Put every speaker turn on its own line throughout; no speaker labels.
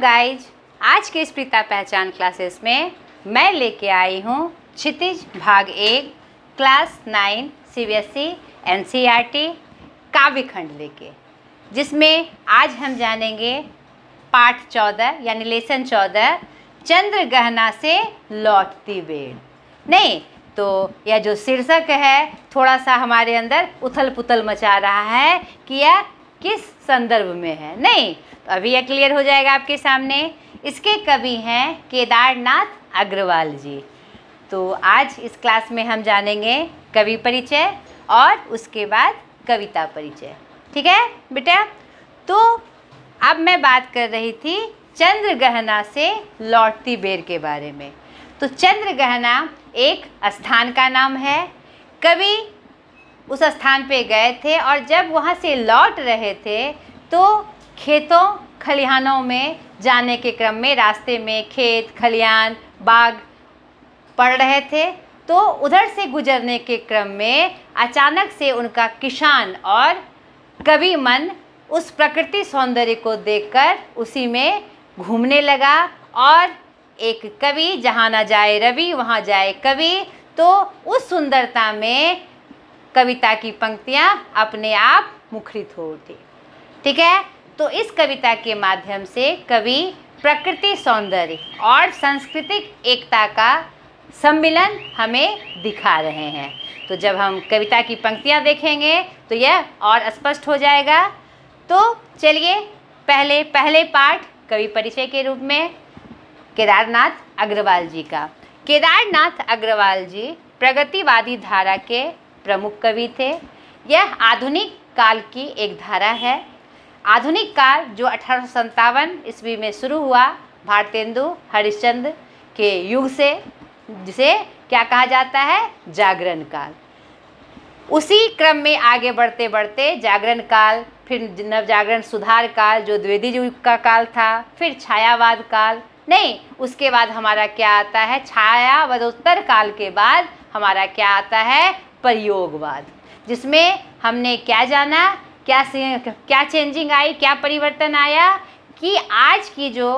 Guys, आज के इस प्रीता पहचान क्लासेस में मैं लेके आई हूँ क्षितिज भाग 1 क्लास 9 CBSE NCERT काव्यखंड लेके, जिसमें आज हम जानेंगे पाठ 14 यानी लेसन 14 चंद्र गहना से लौटती बेड़। नहीं तो यह जो शीर्षक है थोड़ा सा हमारे अंदर उथल पुथल मचा रहा है कि यह किस संदर्भ में है। नहीं तो अभी यह क्लियर हो जाएगा आपके सामने। इसके कवि हैं केदारनाथ अग्रवाल जी। तो आज इस क्लास में हम जानेंगे कवि परिचय और उसके बाद कविता परिचय। ठीक है बेटा। तो अब मैं बात कर रही थी चंद्र गहना से लौटती बेर के बारे में। तो चंद्र गहना एक स्थान का नाम है। कवि उस स्थान पे गए थे और जब वहाँ से लौट रहे थे तो खेतों खलिहानों में जाने के क्रम में रास्ते में खेत खलिहान बाग पड़ रहे थे। तो उधर से गुजरने के क्रम में अचानक से उनका किसान और कवि मन उस प्रकृति सौंदर्य को देखकर उसी में घूमने लगा। और एक कवि जहाँ न जाए रवि वहाँ जाए कवि, तो उस सुंदरता में कविता की पंक्तियाँ अपने आप मुखरित हो उठी। ठीक है। तो इस कविता के माध्यम से कवि प्रकृति सौंदर्य और सांस्कृतिक एकता का सम्मिलन हमें दिखा रहे हैं। तो जब हम कविता की पंक्तियाँ देखेंगे तो यह और स्पष्ट हो जाएगा। तो चलिए पहले पाठ कवि परिचय के रूप में केदारनाथ अग्रवाल जी का। केदारनाथ अग्रवाल जी प्रगतिवादी धारा के प्रमुख कवि थे। यह आधुनिक काल की एक धारा है। आधुनिक काल जो 1857 ईस्वी में शुरू हुआ भारतेंदु हरिश्चंद्र के युग से, जिसे क्या कहा जाता है, जागरण काल। उसी क्रम में आगे बढ़ते बढ़ते जागरण काल, फिर नवजागरण सुधार काल जो द्विवेदी युग का काल था, फिर छायावाद काल। नहीं, उसके बाद हमारा क्या आता है, छायावादोत्तर काल के बाद हमारा क्या आता है, प्रयोगवाद, जिसमें हमने क्या जाना, क्या चेंजिंग आई, क्या परिवर्तन आया कि आज की जो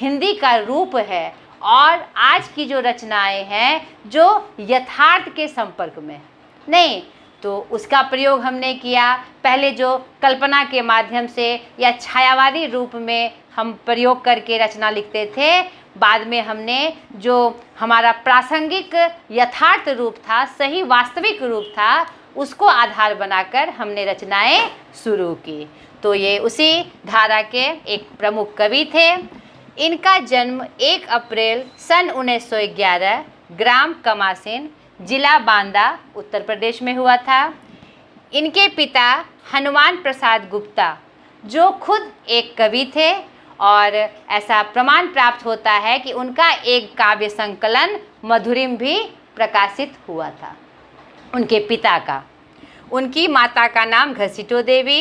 हिंदी का रूप है और आज की जो रचनाएं हैं जो यथार्थ के संपर्क में। नहीं तो उसका प्रयोग हमने किया। पहले जो कल्पना के माध्यम से या छायावादी रूप में हम प्रयोग करके रचना लिखते थे, बाद में हमने जो हमारा प्रासंगिक यथार्थ रूप था, सही वास्तविक रूप था, उसको आधार बनाकर हमने रचनाएं शुरू की। तो ये उसी धारा के एक प्रमुख कवि थे। इनका जन्म 1 अप्रैल सन 1911 ग्राम कमासिन जिला बांदा उत्तर प्रदेश में हुआ था। इनके पिता हनुमान प्रसाद गुप्ता जो खुद एक कवि थे, और ऐसा प्रमाण प्राप्त होता है कि उनका एक काव्य संकलन मधुरिम भी प्रकाशित हुआ था उनके पिता का। उनकी माता का नाम घसीटो देवी।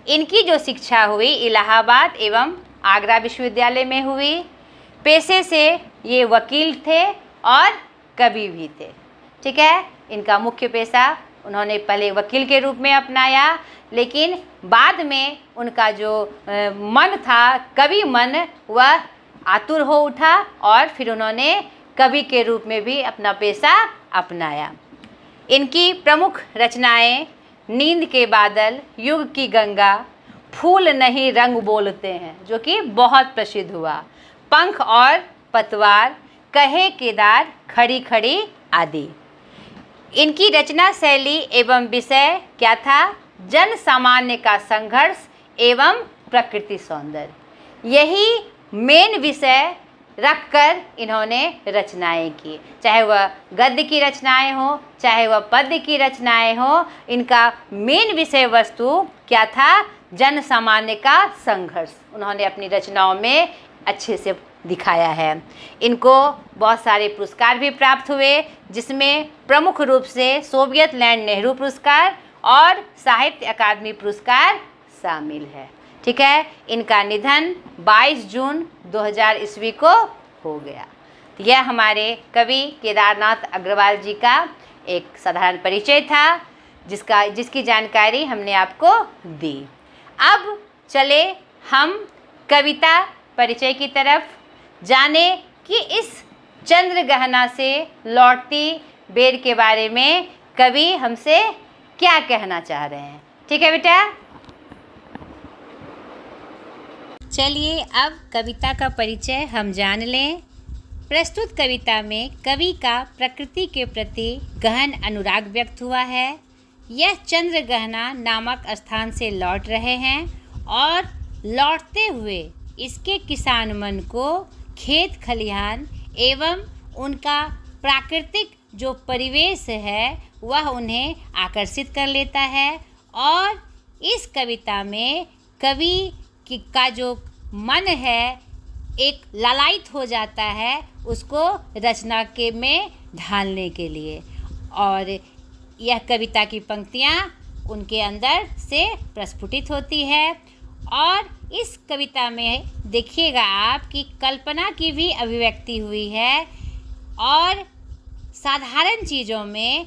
इनकी जो शिक्षा हुई इलाहाबाद एवं आगरा विश्वविद्यालय में हुई। पेशे से ये वकील थे और कवि भी थे। ठीक है। इनका मुख्य पेशा उन्होंने पहले वकील के रूप में अपनाया, लेकिन बाद में उनका जो मन था, कवि मन, वह आतुर हो उठा और फिर उन्होंने कवि के रूप में भी अपना पेशा अपनाया। इनकी प्रमुख रचनाएं नींद के बादल, युग की गंगा, फूल नहीं रंग बोलते हैं जो कि बहुत प्रसिद्ध हुआ, पंख और पतवार, कहे केदार, खड़ी खड़ी आदि। इनकी रचना शैली एवं विषय क्या था, जन सामान्य का संघर्ष एवं प्रकृति सौंदर्य। यही मेन विषय रखकर इन्होंने रचनाएं की, चाहे वह गद्य की रचनाएं हो चाहे वह पद्य की रचनाएं हो। इनका मेन विषय वस्तु क्या था, जन सामान्य का संघर्ष उन्होंने अपनी रचनाओं में अच्छे से दिखाया है। इनको बहुत सारे पुरस्कार भी प्राप्त हुए, जिसमें प्रमुख रूप से सोवियत लैंड नेहरू पुरस्कार और साहित्य अकादमी पुरस्कार शामिल है। ठीक है। इनका निधन 22 जून 2000 ईस्वी को हो गया। यह हमारे कवि केदारनाथ अग्रवाल जी का एक साधारण परिचय था, जिसकी जानकारी हमने आपको दी। अब चले हम कविता परिचय की तरफ, जाने कि इस चंद्र गहना से लौटती बेर के बारे में कवि हमसे क्या कहना चाह रहे हैं। ठीक है बेटा, चलिए अब कविता का परिचय हम जान लें। प्रस्तुत कविता में कवि का प्रकृति के प्रति गहन अनुराग व्यक्त हुआ है। यह चंद्र गहना नामक स्थान से लौट रहे हैं और लौटते हुए इसके किसान मन को खेत खलिहान एवं उनका प्राकृतिक जो परिवेश है वह उन्हें आकर्षित कर लेता है और इस कविता में कवि का जो मन है एक लालायित हो जाता है उसको रचना के में ढालने के लिए, और यह कविता की पंक्तियाँ उनके अंदर से प्रस्फुटित होती है। और इस कविता में देखिएगा आप कि कल्पना की भी अभिव्यक्ति हुई है और साधारण चीज़ों में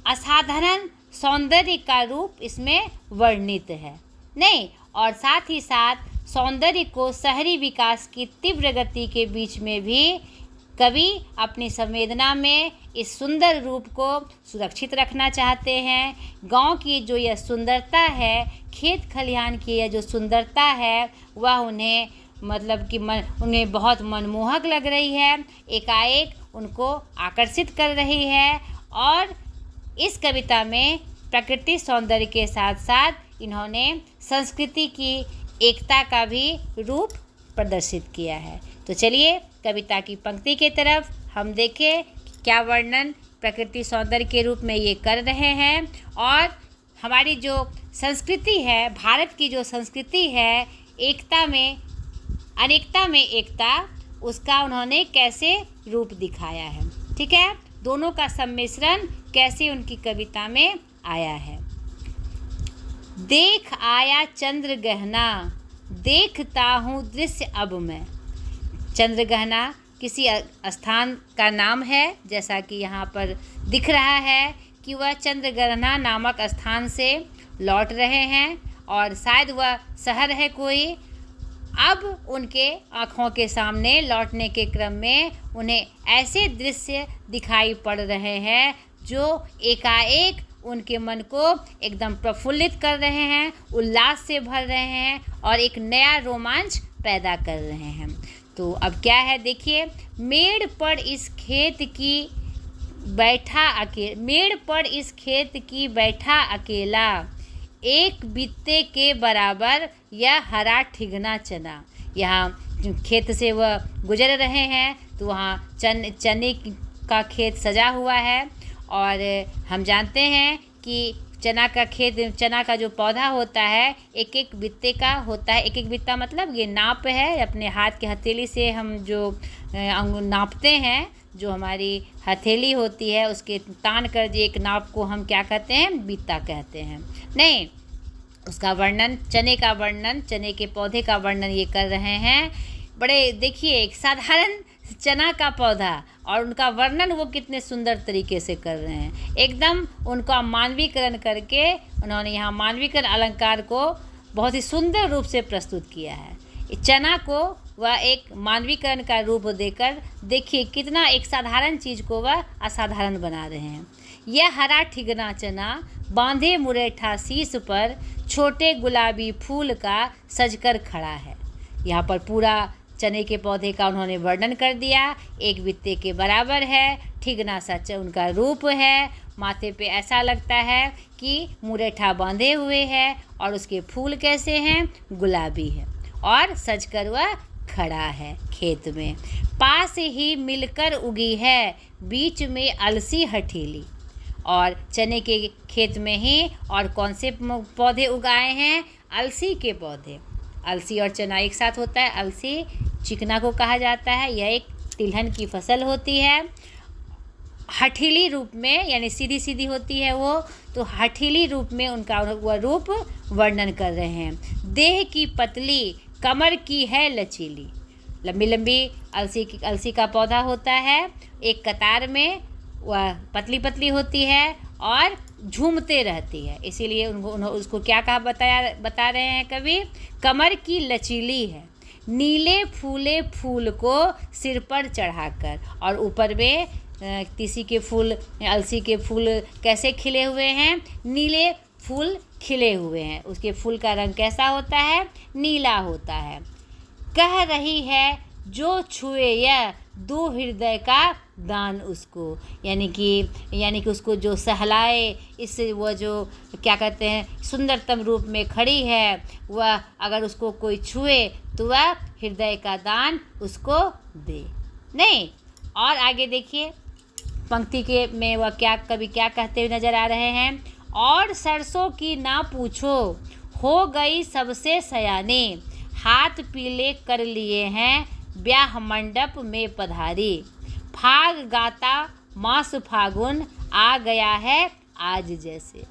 असाधारण सौंदर्य का रूप इसमें वर्णित है नहीं, और साथ ही साथ सौंदर्य को शहरी विकास की तीव्र गति के बीच में भी कवि अपनी संवेदना में इस सुंदर रूप को सुरक्षित रखना चाहते हैं। गांव की जो यह सुंदरता है, खेत खलिहान की यह जो सुंदरता है वह उन्हें मतलब कि उन्हें बहुत मनमोहक लग रही है, एकाएक उनको आकर्षित कर रही है। और इस कविता में प्रकृति सौंदर्य के साथ साथ इन्होंने संस्कृति की एकता का भी रूप प्रदर्शित किया है। तो चलिए कविता की पंक्ति के तरफ हम देखें क्या वर्णन प्रकृति सौंदर्य के रूप में ये कर रहे हैं, और हमारी जो संस्कृति है, भारत की जो संस्कृति है, एकता में अनेकता में एकता, उसका उन्होंने कैसे रूप दिखाया है। ठीक है, दोनों का सम्मिश्रण कैसे उनकी कविता में आया है। देख आया चंद्र गहना, देखता हूँ दृश्य अब मैं। चंद्र गहना किसी स्थान का नाम है, जैसा कि यहाँ पर दिख रहा है कि वह चंद्र गहना नामक स्थान से लौट रहे हैं और शायद वह शहर है कोई। अब उनके आँखों के सामने लौटने के क्रम में उन्हें ऐसे दृश्य दिखाई पड़ रहे हैं जो एकाएक उनके मन को एकदम प्रफुल्लित कर रहे हैं, उल्लास से भर रहे हैं और एक नया रोमांच पैदा कर रहे हैं। तो अब क्या है देखिए, मेड़ पर इस खेत की बैठा अकेला, एक बित्ते के बराबर यह हरा ठिगना चना। यहाँ खेत से वह गुजर रहे हैं तो वहाँ चने का खेत सजा हुआ है, और हम जानते हैं कि चना का जो पौधा होता है एक एक बित्ते का होता है। एक एक बित्ता मतलब ये नाप है, अपने हाथ की हथेली से हम जो नापते हैं, जो हमारी हथेली होती है उसके तान कर जो एक नाप को हम क्या कहते हैं, बित्ता कहते हैं। नहीं, उसका वर्णन, चने के पौधे का वर्णन ये कर रहे हैं। बड़े देखिए एक साधारण चना का पौधा और उनका वर्णन वो कितने सुंदर तरीके से कर रहे हैं। एकदम उनका मानवीकरण करके उन्होंने यहाँ मानवीकरण अलंकार को बहुत ही सुंदर रूप से प्रस्तुत किया है। चना को वह एक मानवीकरण का रूप देकर देखिए कितना एक साधारण चीज़ को वह असाधारण बना रहे हैं। यह हरा ठिगना चना बांधे मुरेठा शीश पर, छोटे गुलाबी फूल का सजकर खड़ा है। यहाँ पर पूरा चने के पौधे का उन्होंने वर्णन कर दिया। एक बित्ते के बराबर है, ठिगना सा उनका रूप है, माथे पे ऐसा लगता है कि मुरेठा बांधे हुए है और उसके फूल कैसे हैं, गुलाबी है, और सजकर वह खड़ा है खेत में। पास ही मिलकर उगी है, बीच में अलसी हठीली। और चने के खेत में ही और कौन से पौधे उगाए हैं, अलसी के पौधे। अलसी और चना एक साथ होता है। अलसी चिकना को कहा जाता है, यह एक तिलहन की फसल होती है। हठीली रूप में यानी सीधी सीधी होती है वो, तो हठीली रूप में उनका वह रूप वर्णन कर रहे हैं। देह की पतली, कमर की है लचीली। लंबी लंबी अलसी का पौधा होता है, एक कतार में वह पतली पतली होती है और झूमते रहती है, इसीलिए उसको क्या कहा बता रहे हैं कवि, कमर की लचीली है। नीले फूले फूल को सिर पर चढ़ाकर। और ऊपर में तीसी के फूल, अलसी के फूल कैसे खिले हुए हैं? नीले फूल खिले हुए हैं। उसके फूल का रंग कैसा होता है? नीला होता है। कह रही है जो छुए यह दो हृदय का दान उसको, यानी कि उसको जो सहलाए, इस वो जो क्या कहते हैं सुंदरतम रूप में खड़ी है, वह अगर उसको कोई छुए तो वह हृदय का दान उसको दे। नहीं, और आगे देखिए पंक्ति के में वह कवि क्या कहते हुए नजर आ रहे हैं? और सरसों की ना पूछो, हो गई सबसे सयानी, हाथ पीले कर लिए हैं ब्याह मंडप में पधारी, फाग गाता मास फागुन आ गया है आज जैसे।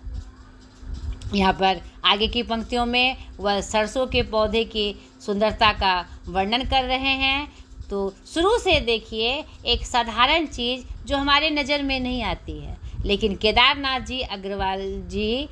यहाँ पर आगे की पंक्तियों में वह सरसों के पौधे की सुंदरता का वर्णन कर रहे हैं। तो शुरू से देखिए एक साधारण चीज़ जो हमारे नज़र में नहीं आती है, लेकिन केदारनाथ जी अग्रवाल जी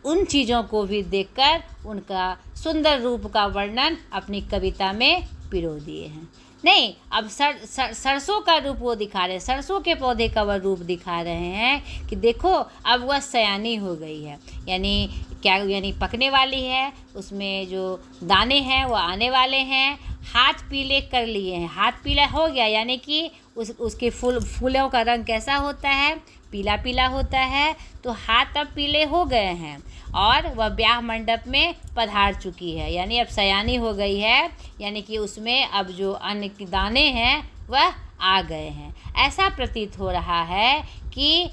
उन चीज़ों को भी देखकर उनका सुंदर रूप का वर्णन अपनी कविता में पिरो दिए हैं। नहीं, अब सरसों का रूप वो दिखा रहे हैं, सरसों के पौधे का वह रूप दिखा रहे हैं कि देखो अब वह सयानी हो गई है, यानी पकने वाली है, उसमें जो दाने हैं वो आने वाले हैं, हाथ पीले कर लिए हैं। हाथ पीला हो गया यानी कि उसके फूलों का रंग कैसा होता है? पीला पीला होता है। तो हाथ अब पीले हो गए हैं और वह ब्याह मंडप में पधार चुकी है, यानी अब सयानी हो गई है, यानी कि उसमें अब जो अन्न के दाने हैं वह आ गए हैं। ऐसा प्रतीत हो रहा है कि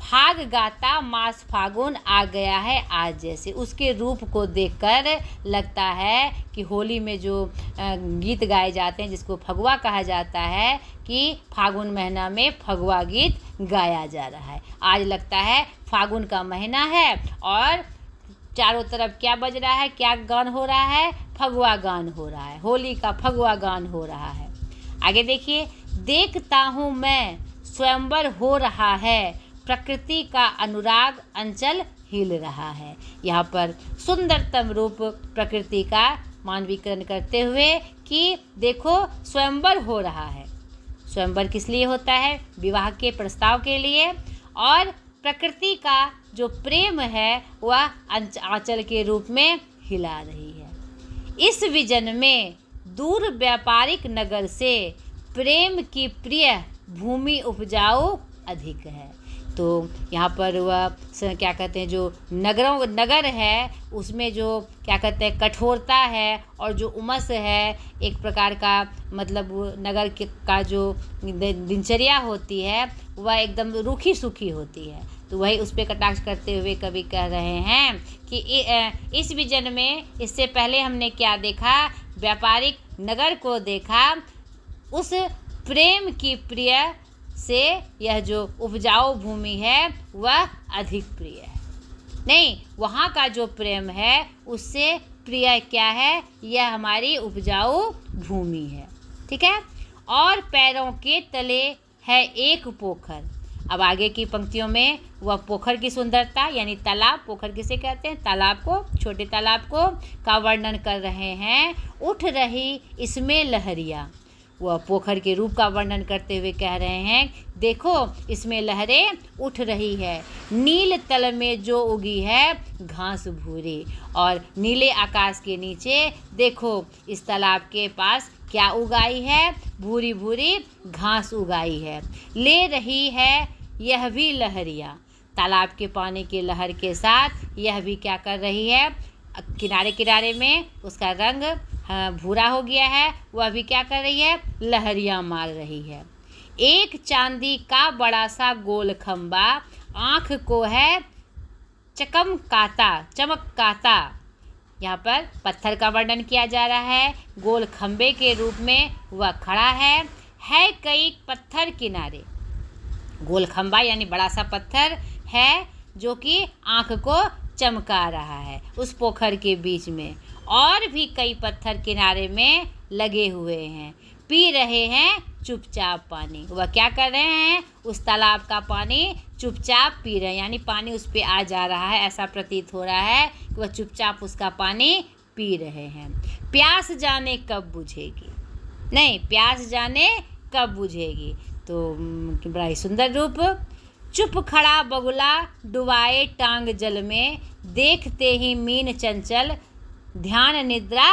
फाग गाता मास फागुन आ गया है आज जैसे। उसके रूप को देखकर लगता है कि होली में जो गीत गाए जाते हैं जिसको फगुआ कहा जाता है, कि फागुन महीना में फगुआ गीत गाया जा रहा है। आज लगता है फागुन का महीना है और चारों तरफ क्या बज रहा है, क्या गान हो रहा है? फगुआ गान हो रहा है, होली का फगुआ गान हो रहा है। आगे देखिए, देखता हूँ मैं स्वयंवर हो रहा है, प्रकृति का अनुराग अंचल हिल रहा है। यहाँ पर सुंदरतम रूप प्रकृति का मानवीकरण करते हुए कि देखो स्वयंवर हो रहा है। स्वयंवर किस लिए होता है? विवाह के प्रस्ताव के लिए। और प्रकृति का जो प्रेम है वह आंचल के रूप में हिला रही है। इस विजन में दूर व्यापारिक नगर से प्रेम की प्रिय भूमि उपजाऊ अधिक है। तो यहाँ पर वह क्या कहते हैं जो नगर है उसमें जो क्या कहते हैं कठोरता है और जो उमस है, एक प्रकार का मतलब नगर का जो दिनचर्या होती है वह एकदम रूखी सूखी होती है। तो वही उस पर कटाक्ष करते हुए कवि कह रहे हैं कि इस विजन में इससे पहले हमने क्या देखा? व्यापारिक नगर को देखा। उस प्रेम की प्रिय से यह जो उपजाऊ भूमि है वह अधिक प्रिय है। नहीं, वहाँ का जो प्रेम है उससे प्रिय क्या है? यह हमारी उपजाऊ भूमि है। ठीक है। और पैरों के तले है एक पोखर। अब आगे की पंक्तियों में वह पोखर की सुंदरता यानी तालाब, पोखर किसे कहते हैं? तालाब को, छोटे तालाब को का वर्णन कर रहे हैं। उठ रही इसमें लहरियाँ, वह पोखर के रूप का वर्णन करते हुए कह रहे हैं देखो इसमें लहरें उठ रही है। नील तल में जो उगी है घास भूरी, और नीले आकाश के नीचे देखो इस तालाब के पास क्या उगाई है? भूरी भूरी घास उगाई है। ले रही है यह भी लहरियाँ, तालाब के पानी के लहर के साथ यह भी क्या कर रही है? किनारे किनारे में उसका रंग भूरा हो गया है, वह भी क्या कर रही है? लहरियाँ मार रही है। एक चांदी का बड़ा सा गोल खंबा आँख को है चमकाता। यहाँ पर पत्थर का वर्णन किया जा रहा है। गोल खंबे के रूप में वह खड़ा है कई पत्थर किनारे। गोल खंबा यानी बड़ा सा पत्थर है जो कि आँख को चमका रहा है उस पोखर के बीच में। और भी कई पत्थर किनारे में लगे हुए हैं, पी रहे हैं चुपचाप पानी। वह क्या कर रहे हैं? उस तालाब का पानी चुपचाप पी रहे हैं, यानी पानी उस पर आ जा रहा है। ऐसा प्रतीत हो रहा है कि वह चुपचाप उसका पानी पी रहे हैं। प्यास जाने कब बुझेगी, नहीं, प्यास जाने कब बुझेगी। तो बड़ा ही सुंदर रूप। चुप खड़ा बगुला डुबाए टांग जल में, देखते ही मीन चंचल ध्यान निद्रा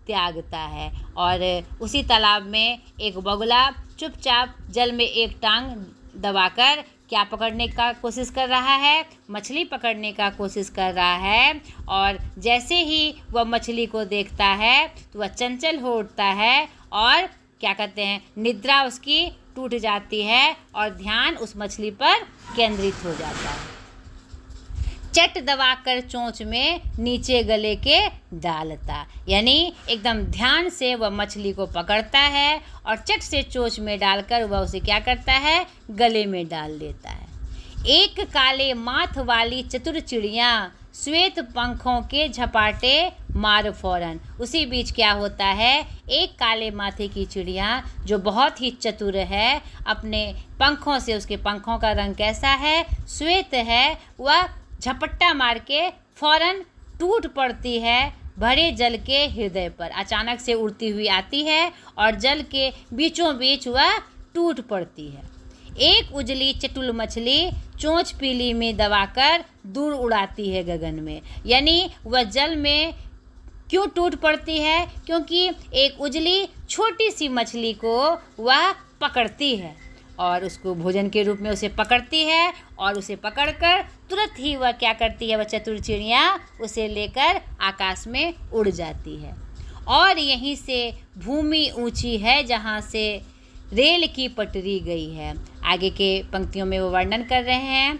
त्यागता है। और उसी तालाब में एक बगुला चुपचाप जल में एक टांग दबाकर क्या पकड़ने का कोशिश कर रहा है, मछली पकड़ने का कोशिश कर रहा है। और जैसे ही वह मछली को देखता है तो वह चंचल हो उठता है और क्या कहते हैं, निद्रा उसकी टूट जाती है और ध्यान उस मछली पर केंद्रित हो जाता है। चट दबाकर चोंच में नीचे गले के डालता, यानी एकदम ध्यान से वह मछली को पकड़ता है और चट से चोंच में डालकर वह उसे क्या करता है, गले में डाल लेता है। एक काले माथ वाली चतुर चिड़िया श्वेत पंखों के झपाटे मार फौरन। उसी बीच क्या होता है, एक काले माथे की चिड़िया जो बहुत ही चतुर है, अपने पंखों से, उसके पंखों का रंग कैसा है, श्वेत है, वह झपट्टा मार के फौरन टूट पड़ती है भरे जल के हृदय पर। अचानक से उड़ती हुई आती है और जल के बीचों बीच वह टूट पड़ती है। एक उजली चटुल मछली चोंच पीली में दबाकर दूर उड़ाती है गगन में, यानी वह जल में क्यों टूट पड़ती है, क्योंकि एक उजली छोटी सी मछली को वह पकड़ती है और उसको भोजन के रूप में उसे पकड़ती है और उसे पकड़कर तुरंत ही वह क्या करती है, वह चतुर चिड़िया उसे लेकर आकाश में उड़ जाती है। और यहीं से भूमि ऊंची है जहाँ से रेल की पटरी गई है। आगे के पंक्तियों में वो वर्णन कर रहे हैं।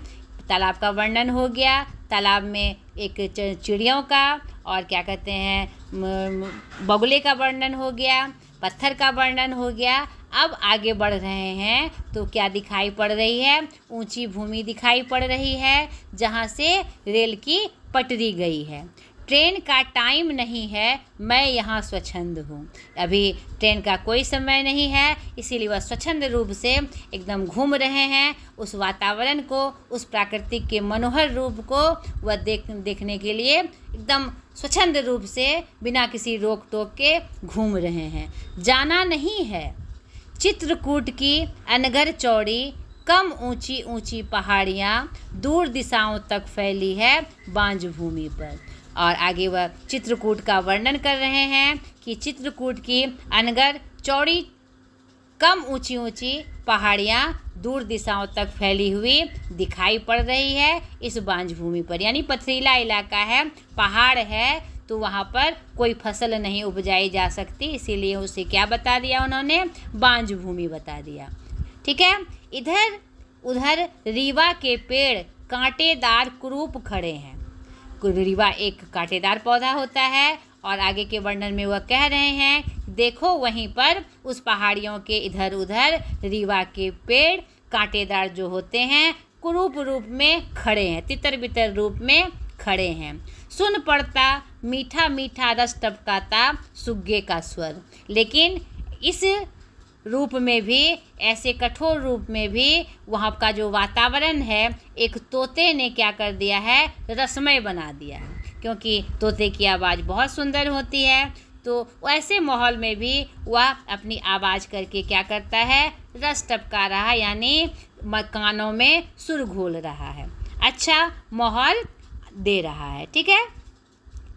तालाब का वर्णन हो गया, तालाब में एक चिड़ियों का और क्या कहते हैं बगुले का वर्णन हो गया, पत्थर का वर्णन हो गया। अब आगे बढ़ रहे हैं तो क्या दिखाई पड़ रही है, ऊंची भूमि दिखाई पड़ रही है जहाँ से रेल की पटरी गई है। ट्रेन का टाइम नहीं है, मैं यहाँ स्वच्छंद हूँ। अभी ट्रेन का कोई समय नहीं है, इसीलिए वह स्वच्छंद रूप से एकदम घूम रहे हैं। उस वातावरण को, उस प्राकृतिक के मनोहर रूप को वह देखने के लिए एकदम स्वच्छंद रूप से बिना किसी रोक टोक के घूम रहे हैं। जाना नहीं है चित्रकूट की अनगर चौड़ी, कम ऊंची ऊंची पहाड़ियाँ दूर दिशाओं तक फैली है बांझ भूमि पर। और आगे वह चित्रकूट का वर्णन कर रहे हैं कि चित्रकूट की अनगर चौड़ी, कम ऊंची ऊंची पहाड़ियाँ दूर दिशाओं तक फैली हुई दिखाई पड़ रही है इस बांझ भूमि पर, यानी पथरीला इलाका है, पहाड़ है, तो वहाँ पर कोई फसल नहीं उपजाई जा सकती, इसीलिए उसे क्या बता दिया उन्होंने, बांझ भूमि बता दिया। ठीक है। इधर उधर रीवा के पेड़ कांटेदार कुरूप खड़े हैं। रीवा एक कांटेदार पौधा होता है और आगे के वर्णन में वह कह रहे हैं, देखो वहीं पर उस पहाड़ियों के इधर उधर रीवा के पेड़ कांटेदार जो होते हैं कुरूप रूप में खड़े हैं, तितर बितर रूप में खड़े हैं। सुन पड़ता मीठा मीठा रस टपकाता सुग्गे का स्वर। लेकिन इस रूप में भी, ऐसे कठोर रूप में भी वहाँ का जो वातावरण है, एक तोते ने क्या कर दिया है, रसमय बना दिया है, क्योंकि तोते की आवाज़ बहुत सुंदर होती है। तो ऐसे माहौल में भी वह अपनी आवाज़ करके क्या करता है, रस टपका रहा है, यानी कानों में सुर घोल रहा है, अच्छा माहौल दे रहा है। ठीक है।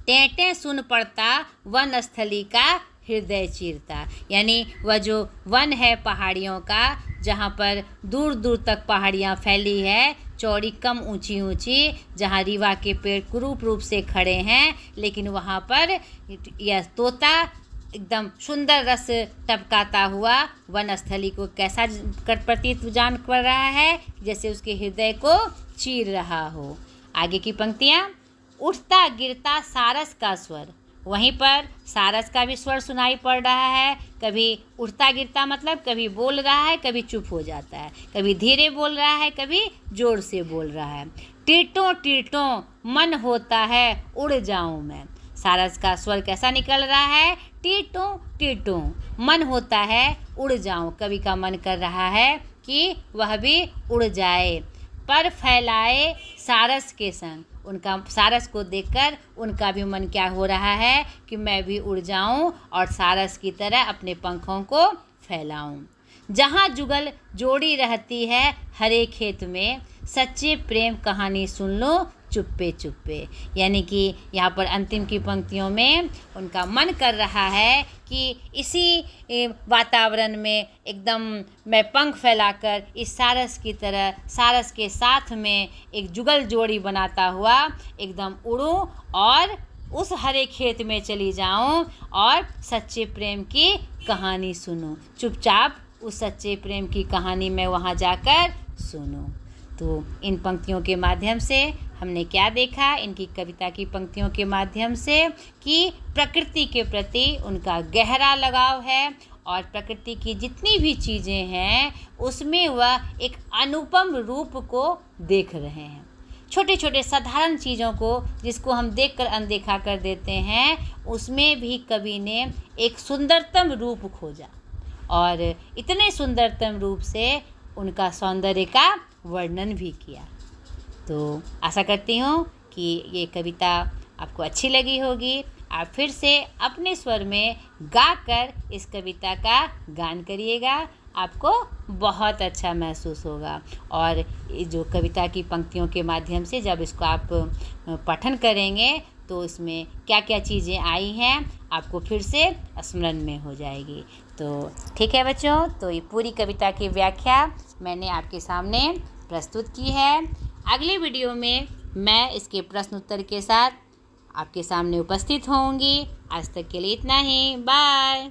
टेंटे सुन पड़ता वन स्थली का हृदय चीरता, यानी वह जो वन है पहाड़ियों का, जहाँ पर दूर दूर तक पहाड़ियाँ फैली है, चौड़ी, कम ऊंची ऊंची, जहाँ रीवा के पेड़ कुरूप रूप से खड़े हैं, लेकिन वहाँ पर यह तोता एकदम सुंदर रस टपकाता हुआ वनस्थली को कैसा प्रतीत जान पड़ रहा है, जैसे उसके हृदय को चीर रहा हो। आगे की पंक्तियाँ, उठता गिरता सारस का स्वर। वहीं पर सारस का भी स्वर सुनाई पड़ रहा है, कभी उठता गिरता मतलब कभी बोल रहा है, कभी चुप हो जाता है, कभी धीरे बोल रहा है, कभी जोर से बोल रहा है। टीटों टीटों मन होता है उड़ जाऊं मैं। सारस का स्वर कैसा निकल रहा है, टीटों टीटों, मन होता है उड़ जाऊं, कवि का मन कर रहा है कि वह भी उड़ जाए। पर फैलाए सारस के संग, उनका सारस को देखकर उनका भी मन क्या हो रहा है कि मैं भी उड़ जाऊं और सारस की तरह अपने पंखों को फैलाऊं। जहाँ जुगल जोड़ी रहती है हरे खेत में, सच्चे प्रेम कहानी सुन लो चुप्पे चुप्पे। यानी कि यहाँ पर अंतिम की पंक्तियों में उनका मन कर रहा है कि इसी वातावरण में एकदम मैं पंख फैलाकर इस सारस की तरह, सारस के साथ में एक जुगल जोड़ी बनाता हुआ एकदम उड़ूं और उस हरे खेत में चली जाऊं और सच्चे प्रेम की कहानी सुनूं। चुपचाप उस सच्चे प्रेम की कहानी मैं वहाँ जाकर सुनूं। तो इन पंक्तियों के माध्यम से हमने क्या देखा, इनकी कविता की पंक्तियों के माध्यम से, कि प्रकृति के प्रति उनका गहरा लगाव है और प्रकृति की जितनी भी चीज़ें हैं उसमें वह एक अनुपम रूप को देख रहे हैं। छोटे छोटे साधारण चीज़ों को जिसको हम देखकर अनदेखा कर देते हैं, उसमें भी कवि ने एक सुंदरतम रूप खोजा और इतने सुंदरतम रूप से उनका सौंदर्य का वर्णन भी किया। तो आशा करती हूँ कि ये कविता आपको अच्छी लगी होगी। आप फिर से अपने स्वर में गाकर इस कविता का गान करिएगा, आपको बहुत अच्छा महसूस होगा। और ये जो कविता की पंक्तियों के माध्यम से जब इसको आप पठन करेंगे तो इसमें क्या क्या चीज़ें आई हैं आपको फिर से स्मरण में हो जाएगी। तो ठीक है बच्चों, तो ये पूरी कविता की व्याख्या मैंने आपके सामने प्रस्तुत की है। अगले वीडियो में मैं इसके प्रश्न उत्तर के साथ आपके सामने उपस्थित होंगी। आज तक के लिए इतना ही, बाय।